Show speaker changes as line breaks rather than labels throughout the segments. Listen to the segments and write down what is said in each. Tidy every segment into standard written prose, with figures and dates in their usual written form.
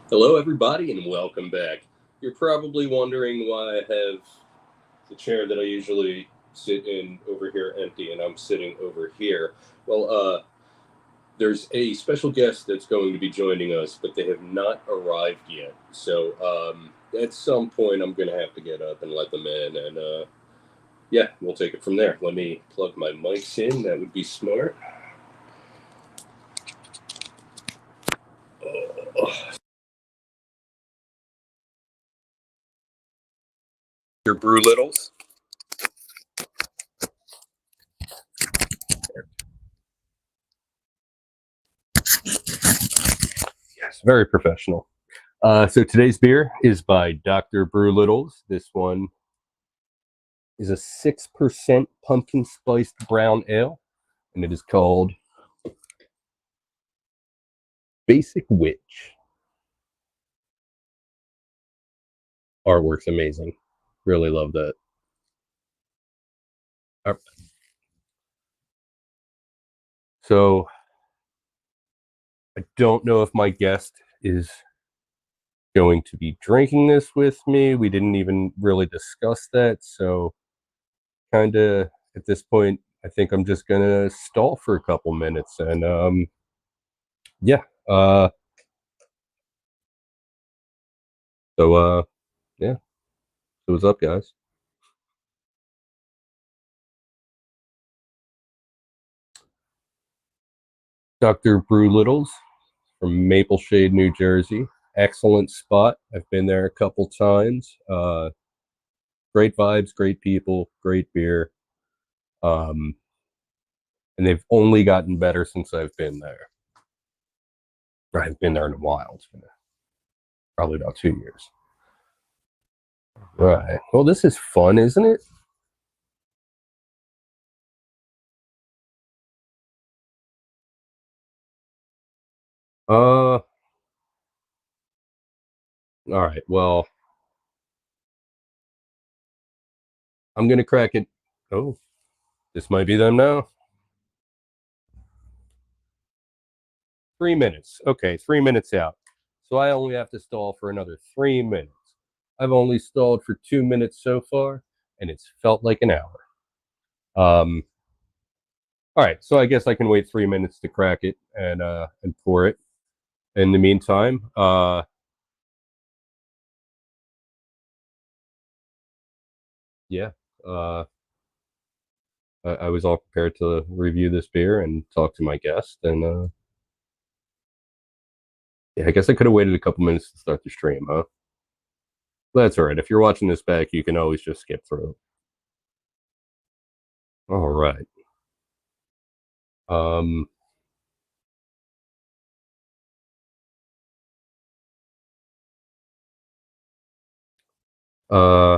Hello, everybody, and welcome back. You're probably wondering why I have the chair that I usually sit in over here empty, and I'm sitting over here. Well, there's a special guest that's going to be joining us, but they have not arrived yet. So, at some point, I'm going to have to get up and let them in, and yeah, we'll take it from there. Let me plug my mics in. That would be smart. Your Brewlittles. Yes, very professional. So today's beer is by Dr. Brewlittles. This one is a 6% pumpkin spiced brown ale, and it is called Basic Witch. Artwork's amazing. Really love that. So I don't know if my guest is going to be drinking this with me. We didn't even really discuss that. So kind of at this point, I think I'm just going to stall for a couple minutes. And yeah. Yeah. So what's up, guys? Dr. Brewlittles from Maple Shade, New Jersey. Excellent spot. I've been there a couple times. Great vibes, great people, great beer. And they've only gotten better since I've been there. I've been there in a while. It's been probably about 2 years. Right. Well, this is fun, isn't it? All right. Well, I'm gonna crack it. Oh, this might be them now. 3 minutes. Okay, 3 minutes out. So I only have to stall for another 3 minutes. I've only stalled for 2 minutes so far, and it's felt like an hour. All right, so I guess I can wait 3 minutes to crack it and pour it. In the meantime, yeah, I was all prepared to review this beer and talk to my guest, and yeah, I guess I could have waited a couple minutes to start the stream, huh? That's all right. If you're watching this back, you can always just skip through. All right. Um, uh,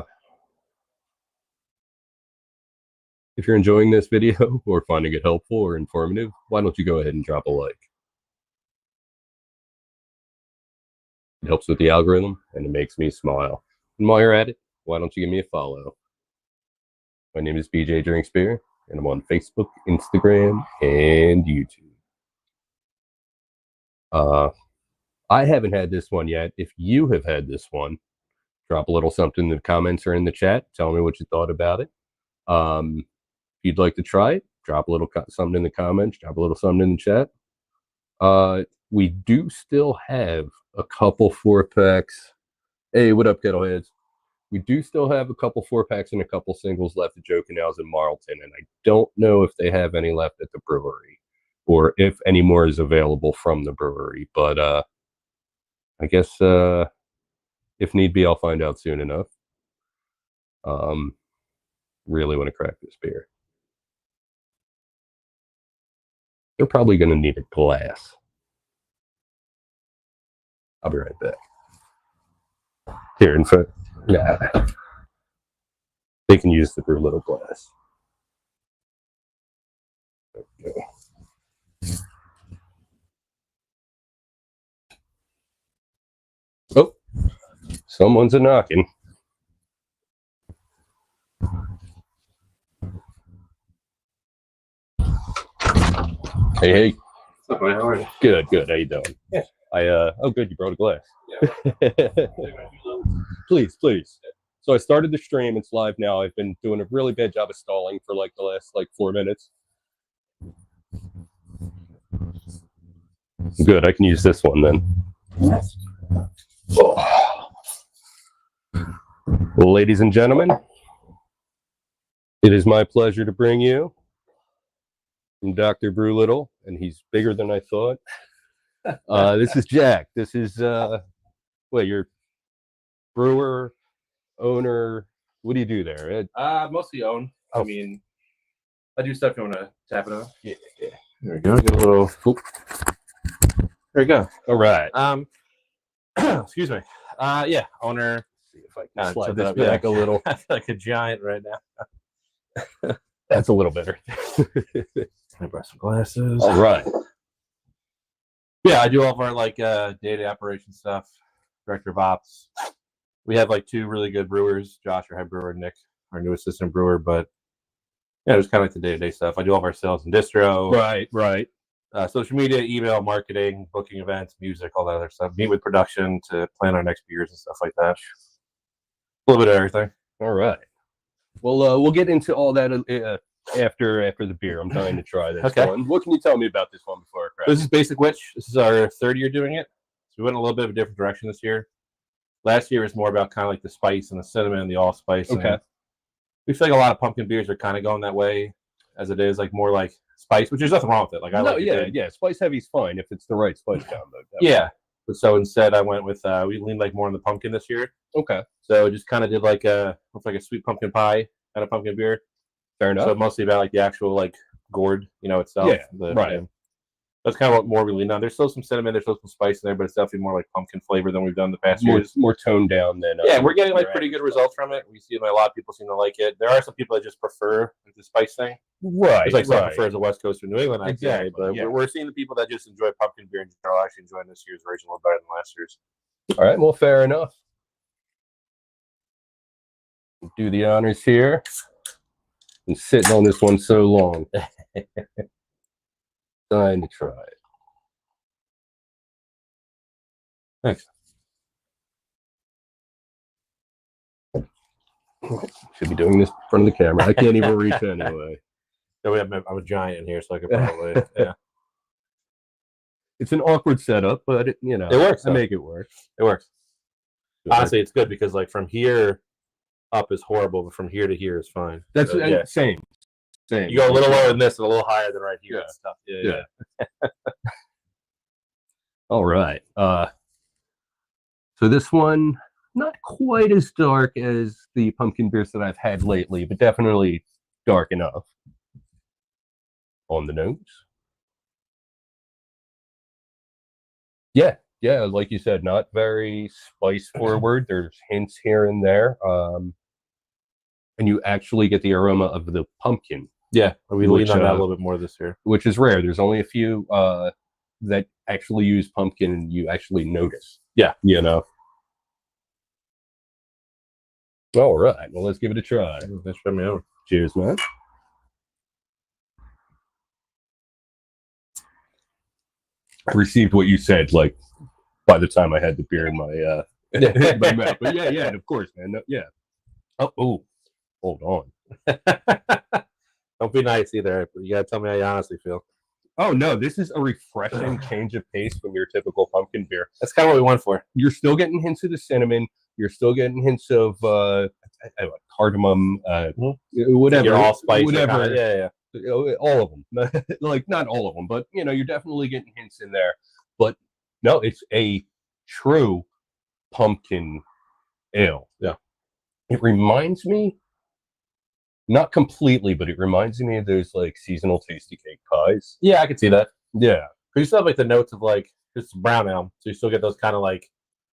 if you're enjoying this video or finding it helpful or informative, why don't you go ahead and drop a like? It helps with the algorithm and it makes me smile. And while you're at it, why don't you give me a follow? My name is BJ Drinks Beer, and I'm on Facebook, Instagram, and YouTube. I haven't had this one yet. If you have had this one, drop a little something in the comments or in the chat. Tell me what you thought about it. If you'd like to try it, drop a little something in the comments, drop a little something in the chat. We do still have a couple 4-packs. Hey, what up, Kettleheads? We do still have a couple 4-packs and a couple singles left at Joe Canals in Marlton, and I don't know if they have any left at the brewery or if any more is available from the brewery. But I guess if need be, I'll find out soon enough. Really want to crack this beer. They're probably going to need a glass. I'll be right back. Here, in fact, nah. They can use the Brewlittle glass. Okay. Oh, someone's a knocking. Hey, hey.
What's up, buddy? How are you?
Good, good. How you doing?
Yeah.
Oh, good, you brought a glass.
Yeah.
Please, please. So I started the stream. It's live now. I've been doing a really bad job of stalling for like the last 4 minutes. Good. I can use this one then. Oh. Well, ladies and gentlemen, it is my pleasure to bring you from Dr. Brewlittle, and he's bigger than I thought. This is Jack. This is you're brewer, owner. What do you do there?
Mostly own.
Oh.
I mean, I do stuff you want to tap it on.
Yeah.
There we go. Get a little. Oop. There you go.
All right.
Excuse me. Yeah, owner.
Let's see if I can slide
this
this back a little.
I feel like a giant right now.
That's a little better.
I brought some glasses.
All right.
Yeah, I do all of our like day-to-day operation stuff. Director of ops. We have like 2 really good brewers, Josh, our head brewer, and Nick, our new assistant brewer. But yeah, it's kind of like the day-to-day stuff. I do all of our sales and distro.
Right.
Social media, email, marketing, booking events, music, all that other stuff. Meet with production to plan our next beers and stuff like that. A little bit of everything.
All right. Well, we'll get into all that after the beer. I'm dying to try this one. What can you tell me about this one before I crack?
This is Basic Witch. This is our 3rd year doing it. So we went a little bit of a different direction this year. Last year was more about kind of like the spice and the cinnamon and the allspice.
Okay.
We feel like a lot of pumpkin beers are kind of going that way, as it is like more like spice, which there's nothing wrong with it. Like
spice heavy's fine if it's the right spice combo.
Yeah. But so instead, I went with we leaned like more on the pumpkin this year.
Okay.
So just kind of did like a sweet pumpkin pie kind of pumpkin beer.
Fair enough.
So mostly about like the actual like gourd, itself.
Yeah. Right.
That's kind of what more we lean on. There's still some cinnamon, there's still some spice in there, but it's definitely more like pumpkin flavor than we've done the past years.
More toned down than.
Yeah, we're getting like pretty good results from it. We see like, a lot of people seem to like it. There are some people that just prefer the spice thing.
Right.
It's like some prefers the West Coast or New England, I'd say. But
yeah.
we're seeing the people that just enjoy pumpkin beer in general actually enjoying this year's version a little better than last year's.
All right. Well, fair enough. Do the honors here. Been sitting on this one so long. Dying to try it.
Thanks.
Should be doing this in front of the camera. I can't even reach anyway.
So I'm a giant in here, so I could probably yeah.
It's an awkward setup, but it
works.
I make it work.
It works. Honestly, it's good because like from here up is horrible, but from here to here is fine.
That's same.
You go a little lower than this and a little higher than right here.
Yeah.
It's tough. Yeah.
All right. So this one, not quite as dark as the pumpkin beers that I've had lately, but definitely dark enough. On the nose. Yeah, like you said, not very spice forward. There's hints here and there. And you actually get the aroma of the pumpkin.
Yeah, we lean on that a little bit more this year.
Which is rare. There's only a few that actually use pumpkin and you actually notice.
Yeah.
All right. Well, let's give it a try.
Thanks for having me over.
Cheers, man. I received what you said, like, by the time I had the beer in my, my mouth. But yeah, of course, man. No, yeah. Oh, hold on.
Don't be nice either. You gotta tell me how you honestly feel.
Oh no, this is a refreshing change of pace from your typical pumpkin beer.
That's kind of what we went for.
You're still getting hints of the cinnamon. You're still getting hints of cardamom, whatever.
Your allspice,
whatever.
Yeah.
All of them. Like not all of them, but you're definitely getting hints in there. But no, it's a true pumpkin ale.
Yeah.
It reminds me, not completely, but it reminds me of those like seasonal tasty cake pies.
Yeah, I can see that.
Yeah.
But you still have like the notes of like it's brown ale, so you still get those kind of like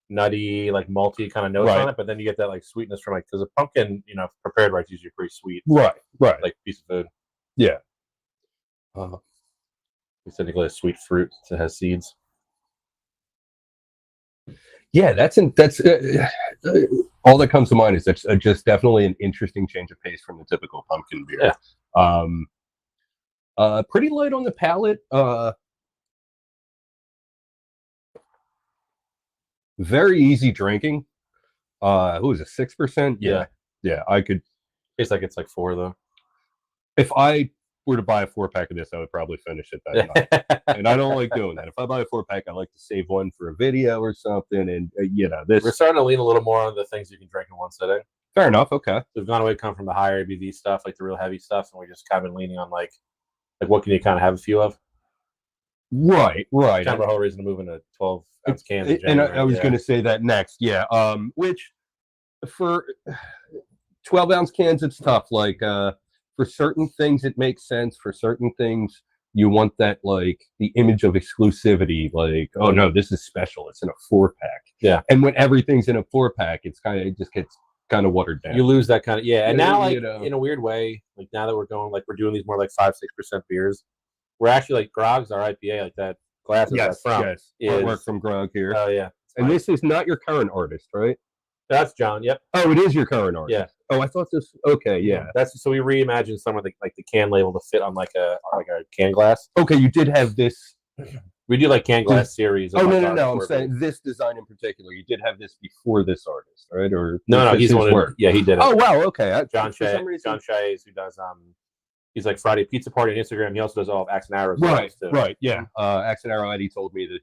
nutty, like malty kind of notes on it, but then you get that like sweetness from like because a pumpkin, prepared right is usually pretty sweet.
Right.
Like piece of food.
Yeah.
It's technically a sweet fruit that has seeds.
Yeah, that's all that comes to mind is that's just definitely an interesting change of pace from the typical pumpkin beer.
Yeah.
Pretty light on the palate. Very easy drinking. Who is it? 6%?
Yeah.
Yeah. I could.
Tastes like it's like 4 though.
If I were to buy a 4-pack of this, I would probably finish it that night. And I don't like doing that. If I buy a 4-pack, I like to save one for a video or something. And this.
We're starting to lean a little more on the things you can drink in one sitting.
Fair enough. Okay.
So we've gone away from the higher ABV stuff, like the real heavy stuff, and we just kind of been leaning on like what can you kind of have a few of?
Right.
Kind of a whole reason to move into 12-ounce cans.
And I was going to say that next. Yeah. Which for 12-ounce cans, it's tough. Like for certain things, it makes sense. For certain things, you want that like the image of exclusivity. Like, oh no, this is special. It's in a 4-pack.
Yeah.
And when everything's in a 4-pack, it just gets kind of watered down.
You lose that kind of And now, like in a weird way, like now that we're doing these more like 5-6% beers, we're actually like Grog's our IPA, like that glass.
Yes.
Is
work from Grog here.
Oh yeah.
And this is not your current artist, right?
That's John. Yep.
Oh, it is your current artist.
Yeah.
Oh, I thought this. Okay, yeah.
That's so we reimagined some of the can label to fit on like a can glass.
Okay, you did have this.
We do like can glass series.
Oh no! I'm saying this design in particular. You did have this before this artist, right? Or
no, he's the one. Yeah, he did it.
Oh wow, okay.
John Shays, who does he's like Friday Pizza Party on Instagram. He also does all of Axe and Arrow.
Right. Yeah. Axe and Arrow Eddie told me that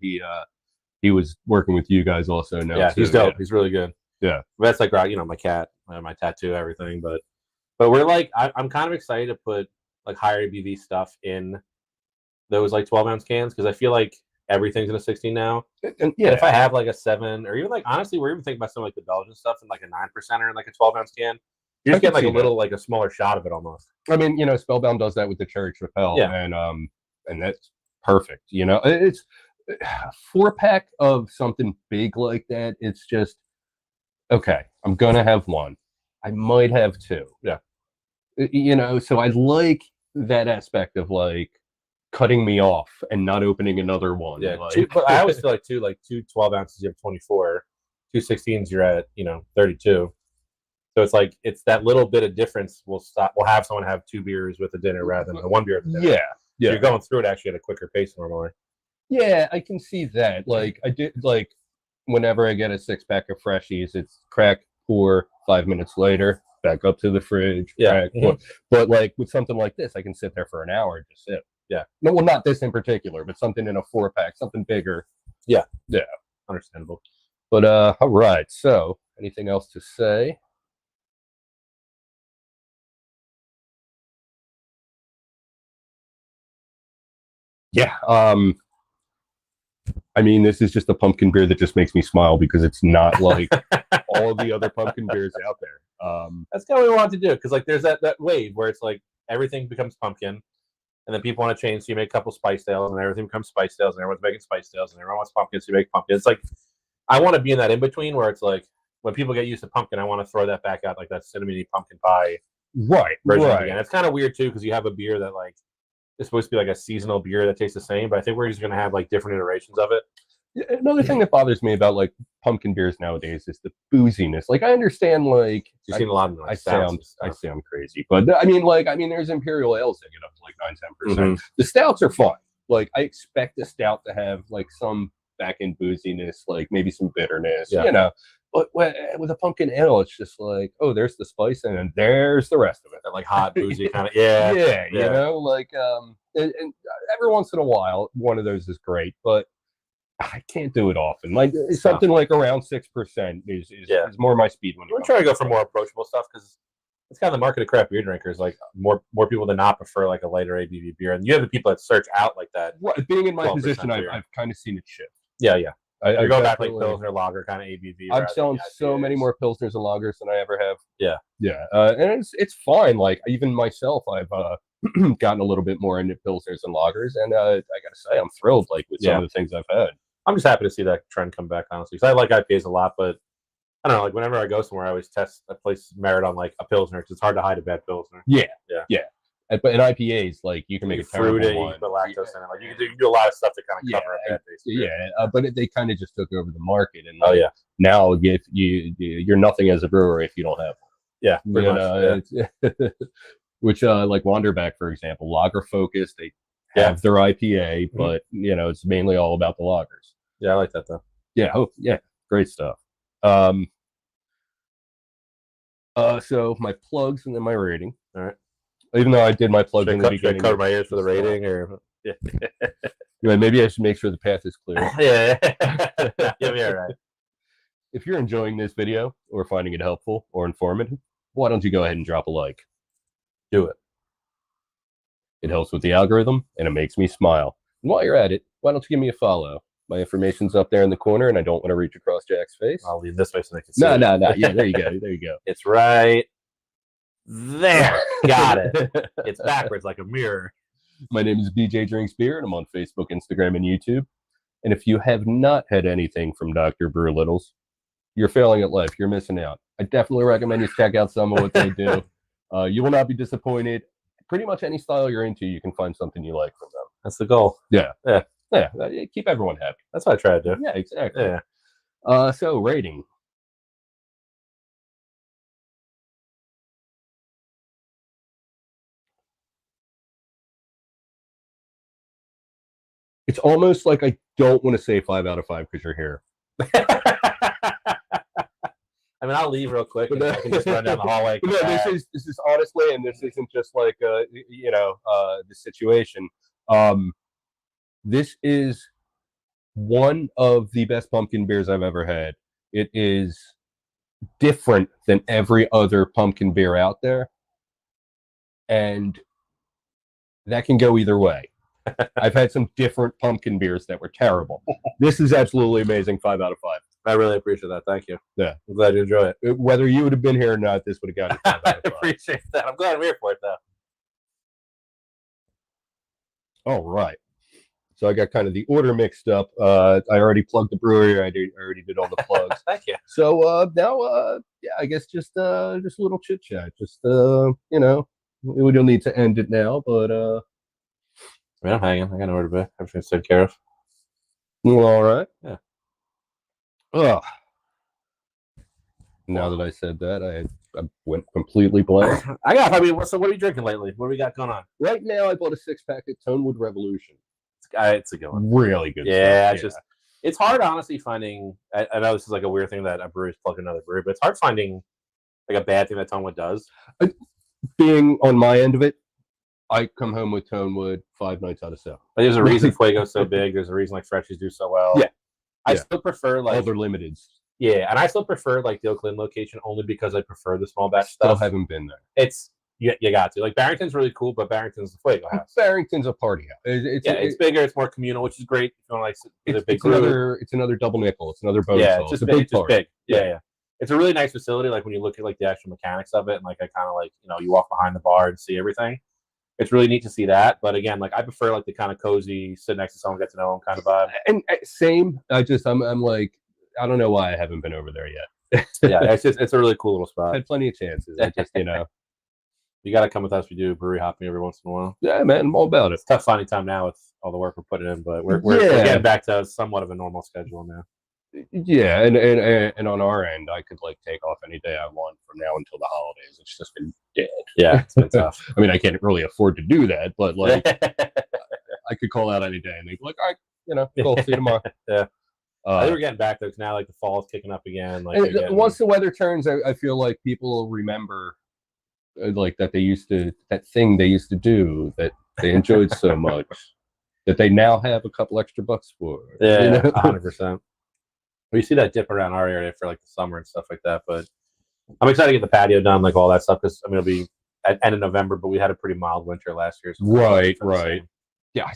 he was working with you guys also now.
Yeah, he's dope. Yeah. He's really good.
Yeah,
that's like my cat, my tattoo, everything. But we're like, I'm kind of excited to put like higher ABV stuff in those like 12-ounce cans because I feel like everything's in a 16 now. And if I have like a 7 or even like honestly, we're even thinking about some like the Belgian stuff in like a 9% in like a 12-ounce can. You just get like a little like a smaller shot of it almost.
I mean, Spellbound does that with the Cherry Tripel, and that's perfect. It's a 4-pack of something big like that. It's just. Okay, I'm gonna have one. I might have 2.
Yeah.
So I like that aspect of like cutting me off and not opening another one.
Yeah, but I always feel like 2 12 ounces, you have 24. 2 16s, you're at 32. So it's like it's that little bit of difference. We'll have someone have 2 beers with a dinner rather than 1 beer at the dinner.
Yeah.
So you're going through it actually at a quicker pace normally.
Yeah, I can see that. Like I did like. Whenever I get a 6-pack of freshies, it's crack, pour, 5 minutes later, back up to the fridge.
Yeah.
Crack, But like with something like this, I can sit there for an hour and just sip.
Yeah.
No, well, not this in particular, but something in a 4-pack, something bigger.
Yeah.
Yeah.
Understandable.
But all right. So anything else to say? Yeah. I mean, this is just a pumpkin beer that just makes me smile because it's not like all of the other pumpkin beers out there.
That's kind of what we want to do because like there's that wave where it's like everything becomes pumpkin, and then people want to change, so you make a couple spice ales, and everything becomes spice ales, and everyone's making spice ales, and everyone wants pumpkin, so you make pumpkin. It's like I want to be in that in between where it's like when people get used to pumpkin, I want to throw that back out like that cinnamony pumpkin pie version again. It's kind of weird too because you have a beer that like. It's supposed to be like a seasonal beer that tastes the same, but I think we're just going to have like different iterations of it.
Another thing that bothers me about like pumpkin beers nowadays is the booziness. Like I understand, like
you've seen a lot of them. Like,
I sound crazy, but I mean, there's imperial ales that get up to like 9-10%. Mm-hmm. The stouts are fun. Like I expect the stout to have like some back end booziness, like maybe some bitterness, But with a pumpkin ale, it's just like, oh, there's the spice, and then there's the rest of it.
That like hot, boozy kind of,
like, and every once in a while, one of those is great, but I can't do it often. Like something like around 6% is more my speed. When
we're trying to go for more approachable stuff because it's kind of the market of craft beer drinkers. Like more people than not prefer like a lighter ABV beer, and you have the people that search out like that.
Being in my position, I've kind of seen it shift.
Yeah. You're going back like Pilsner lager kind of ABV.
I'm selling so many more Pilsners and lagers than I ever have.
Yeah.
And it's fine. Like even myself, I've gotten a little bit more into Pilsners and lagers, and I gotta say, I'm thrilled. Like with some of the things I've had.
I'm just happy to see that trend come back, honestly. Because I like IPAs a lot, but I don't know. Like whenever I go somewhere, I always test a place's merit on like a Pilsner because it's hard to hide a bad Pilsner.
Yeah. But in IPAs, like you can make a
fruity, you can put lactose in it. Like you can do a lot of stuff to kind of cover a bad taste.
But they kind of just took over the market, and now if you're nothing as a brewer if you don't have one.
Yeah, pretty much.
Which like Wanderback, for example, lager focused. They have their IPA, but it's mainly all about the lagers.
Yeah, I like that though.
Yeah. Great stuff. So my plugs and then my rating.
All right.
Even though I did my plugs in the beginning.
Should I cover my ears for the rating, or
yeah. Maybe I should make sure the path is clear.
Yeah, all right.
If you're enjoying this video or finding it helpful or informative, why don't you go ahead and drop a like?
Do it.
It helps with the algorithm and it makes me smile. And while you're at it, why don't you give me a follow? My information's up there in the corner, and I don't want to reach across Jack's face.
I'll leave this way so they can see.
No. Yeah, there you go. There you go.
It's right there. Got it. It's backwards like a mirror.
My name is BJ Drinks Beer, and I'm on Facebook, Instagram, and YouTube. And if you have not had anything from Dr. Brewlittle's, you're failing at life. You're missing out. I definitely recommend you check out some of what they do. You will not be disappointed. Pretty much any style you're into, you can find something you like from them.
That's the goal.
Yeah. Keep everyone happy.
That's what I try to do.
Yeah, exactly.
Yeah.
So rating. It's almost like I don't want to say 5 out of 5 because you're here.
I mean, I'll leave real quick and I can just run down the hallway.
No, this is honestly, and this isn't just like the situation. This is one of the best pumpkin beers I've ever had. It is different than every other pumpkin beer out there, and that can go either way. I've had some different pumpkin beers that were terrible. This is absolutely amazing. 5 out of 5.
I really appreciate that. Thank you.
Yeah.
I'm glad you enjoy it.
Whether you would have been here or not, this would have gotten 5 out of 5.
I appreciate that. I'm glad I'm here for it, though.
All right. So I got kind of the order mixed up. I already plugged the brewery. I already did all the plugs.
Thank you.
So now, yeah, I guess just a little chit chat. Just we don't need to end it now, but
I mean, I'm hanging. I got nowhere to be. Everything's taken care of.
Well, all right.
Yeah.
Ugh. Now that I said that, I went completely blank.
So what are you drinking lately? What do we got going on?
Right now, I bought a 6-pack of Tonewood Revolution.
It's a good one.
Really good stuff.
It's hard, honestly, finding. I know this is like a weird thing that a brewery's plugging another brewery, but it's hard finding like a bad thing that Tonewood does.
Being on my end of it, I come home with Tonewood 5 nights out of 7.
But there's a reason Fuego's so big. There's a reason like Freshies do so well.
Yeah.
I still prefer like
other limiteds.
Yeah, and I still prefer like the Oakland location only because I prefer the small batch stuff.
Still haven't been there.
It's you got to. Like Barrington's really cool, but Barrington's the Fuego house.
Barrington's a party house. It's
bigger, it's more communal, which is great. If you want to like
it's another double nickel. It's another bonus.
Yeah, it's big. Yeah. It's a really nice facility. Like when you look at like the actual mechanics of it, and like I kind of like you walk behind the bar and see everything. It's really neat to see that, but again, like I prefer like the kind of cozy, sit next to someone, get to know them kind of vibe.
And same. I'm like, I don't know why I haven't been over there yet.
Yeah, it's a really cool little spot.
I had plenty of chances. I just
you got to come with us. We do brewery hopping every once in a while.
Yeah, man, I'm all about it.
It's tough finding time now with all the work we're putting in, but we're getting back to somewhat of a normal schedule now.
Yeah, and on our end, I could like take off any day I want from now until the holidays. It's just been dead.
Yeah, it's been tough.
I mean, I can't really afford to do that, but like, I could call out any day and they'd be like, all right, cool, see you tomorrow.
Yeah. I think we're getting back there because now like the fall is kicking up again. Like
once the weather turns, I feel like people will remember like that they used to do that they enjoyed so much that they now have a couple extra bucks for.
Yeah, 100%. We see that dip around our area for like the summer and stuff like that, but I'm excited to get the patio done, like all that stuff. Because I mean, it'll be at end of November, but we had a pretty mild winter last year. So
right. Yeah,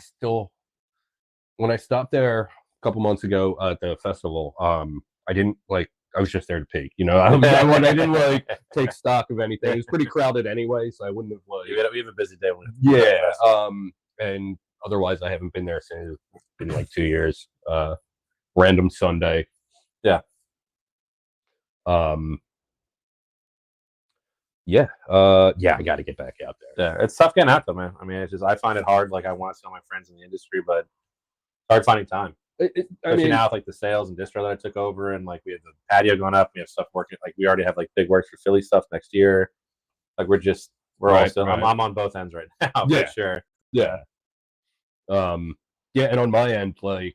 when I stopped there a couple months ago at the festival, I didn't like. I was just there to peek, I didn't like take stock of anything. It was pretty crowded anyway, so I wouldn't have like.
We have a busy day.
And otherwise, I haven't been there since it's been like 2 years. Random Sunday.
Yeah.
I got to get back out there.
Yeah, it's tough getting out though, man. I mean, it's just I find it hard. Like I want to see all my friends in the industry, but it's hard finding time. Especially now with like the sales and distro that I took over, and like we have the patio going up, we have stuff working. Like we already have like big works for Philly stuff next year. Like we're all still. Right. I'm on both ends right now. For sure.
Yeah. And on my end, like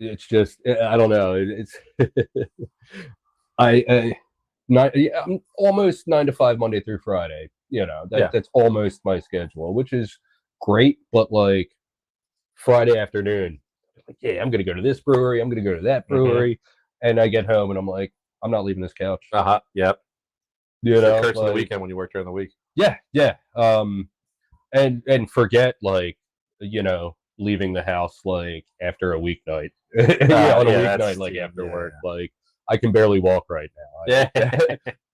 it's just I don't know. It's I not yeah, I'm almost 9 to 5 Monday through Friday. That's almost my schedule, which is great. But like Friday afternoon, like, yeah, I'm gonna go to this brewery. I'm gonna go to that brewery, and I get home and I'm like, I'm not leaving this couch.
Yep.
You know,
curse of the weekend when you work during the week.
Yeah. And forget like leaving the house like after a weeknight. On a weeknight, like after work, like I can barely walk right now.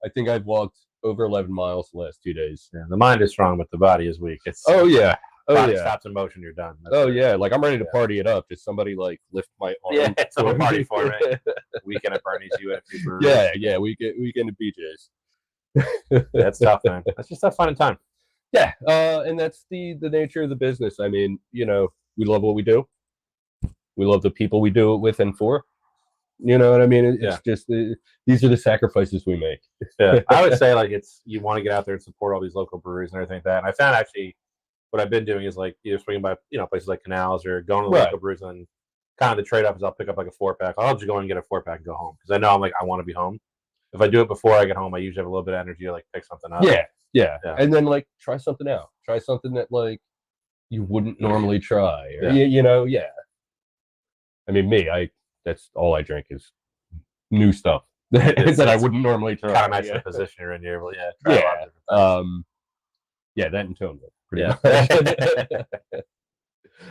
I think I've walked over 11 miles the last 2 days.
Yeah, the mind is strong, but the body is weak. It's body stops in motion, you're done.
Yeah, like I'm ready to party it up. Just somebody like lift my arm.
Yeah, it's a party for me. Weekend at Bernie's, UFC.
Yeah, weekend at BJ's.
That's tough, man. That's just tough finding time.
Yeah, and that's the nature of the business. I mean, we love what we do. We love the people we do it with and for. You know what I mean? It's just these are the sacrifices we make.
Yeah, I would say like you want to get out there and support all these local breweries and everything like that. And I found actually what I've been doing is like either swinging by places like Canals or going to the local breweries, and kind of the trade off is I'll pick up like a 4-pack. I'll just go and get a 4-pack and go home because I know I want to be home. If I do it before I get home, I usually have a little bit of energy to like pick something up.
Yeah. And then like try something out. Try something that like you wouldn't normally try. Or, I mean, that's all I drink is new stuff that I wouldn't normally try.
Kind of nice the position you're in here, but
that and Tonewood.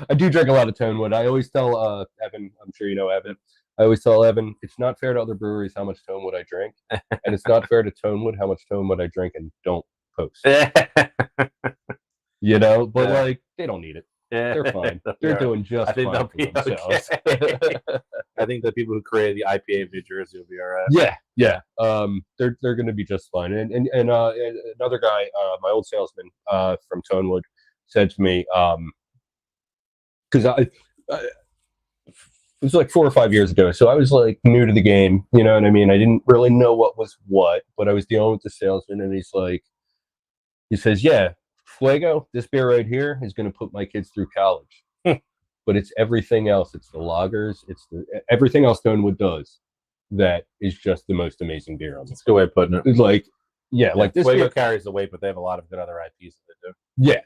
I do drink a lot of Tonewood. I always tell Evan, I'm sure you know Evan, I always tell Evan, it's not fair to other breweries how much Tonewood I drink, and it's not fair to Tonewood how much Tonewood I drink and don't post. But like they don't need it. They're fine. They're doing just fine for themselves.
Okay. I think the people who created the IPA of New Jersey will be all right.
Yeah. They're going to be just fine. And another guy, my old salesman from Tonewood, said to me, because it was like 4 or 5 years ago, so I was like new to the game. You know what I mean? I didn't really know what was what, but I was dealing with the salesman, and he says, yeah, Fuego, this beer right here is going to put my kids through college. But it's everything else. It's the lagers. It's everything else Tonewood does that is just the most amazing beer on.
That's a good way of putting it.
It's like, like this
Fuego carries the weight, but they have a lot of good other IPs that they do.
Yeah.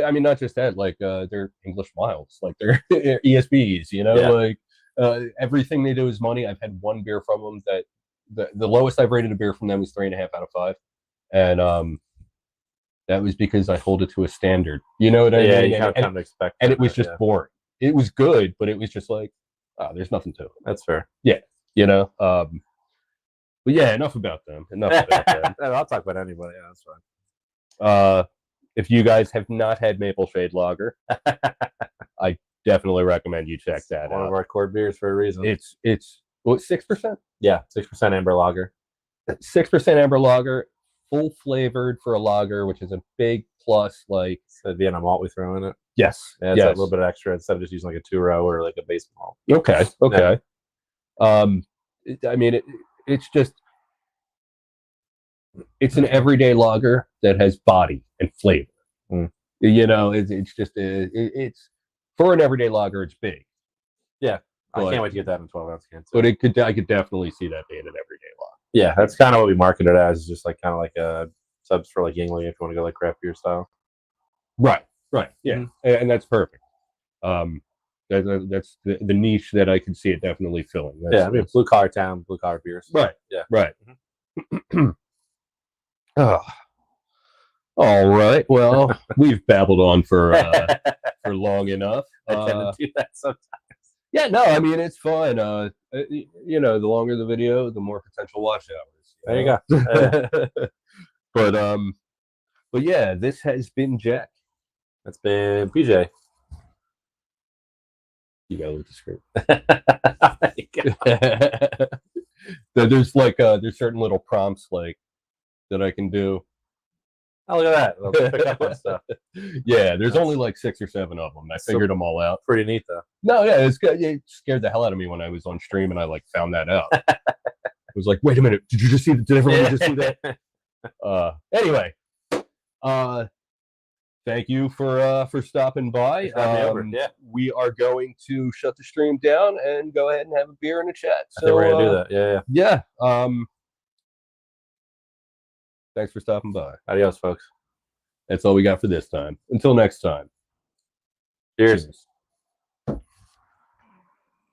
I mean, not just that. Like they're English Milds, like they're ESBs. Like everything they do is money. I've had one beer from them that the lowest I've rated a beer from them was 3.5 out of 5, and that was because I hold it to a standard. You know what I mean?
Yeah, you kind of expect.
And it was just boring. It was good, but it was just like, there's nothing to it.
That's fair.
Yeah, but yeah, enough about them.
I'll talk about anybody. Yeah, that's fine.
If you guys have not had Maple Shade Lager, I definitely recommend you check that out.
One of our core beers for a reason.
It's 6%.
Yeah, 6% amber lager.
6% amber lager. Full flavored for a lager, which is a big plus. Like
the Vienna malt we throw in it.
Yes,
yeah, it's a little bit extra instead of just using like a 2-row or like a base malt.
Okay. I mean, it's just it's an everyday lager that has body and flavor. It's just it's for an everyday lager. It's big.
Yeah, I can't wait to get that in 12-ounce cans.
But I could definitely see that being an everyday lager.
Yeah, that's kind of what we market it as, just like kind of like a subs for like Yingling if you want to go like craft beer style.
Right. Yeah, and that's perfect. That's the niche that I can see it definitely filling.
I mean, blue collar town, blue collar beers.
Right. Yeah. Right. Oh. All right. Well, we've babbled on for long enough.
I tend to do that sometimes.
Yeah, no, I mean it's fun. The longer the video, the more potential watch hours.
There you
go. But yeah, this has been Jack.
That's been PJ.
You gotta look at the screen. There's certain little prompts like that I can do.
Oh, look at that! I'll pick up on stuff.
Yeah, there's only like 6 or 7 of them. I figured them all out.
Pretty neat, though.
No, yeah, it scared the hell out of me when I was on stream and I like found that out. I was like, wait a minute, did everyone just see that? Anyway, thank you for stopping by.
Yeah,
we are going to shut the stream down and go ahead and have a beer and a chat.
I think we're gonna do that.
Yeah. Thanks for stopping by.
Adios, folks.
That's all we got for this time. Until next time.
Cheers.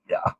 Yeah.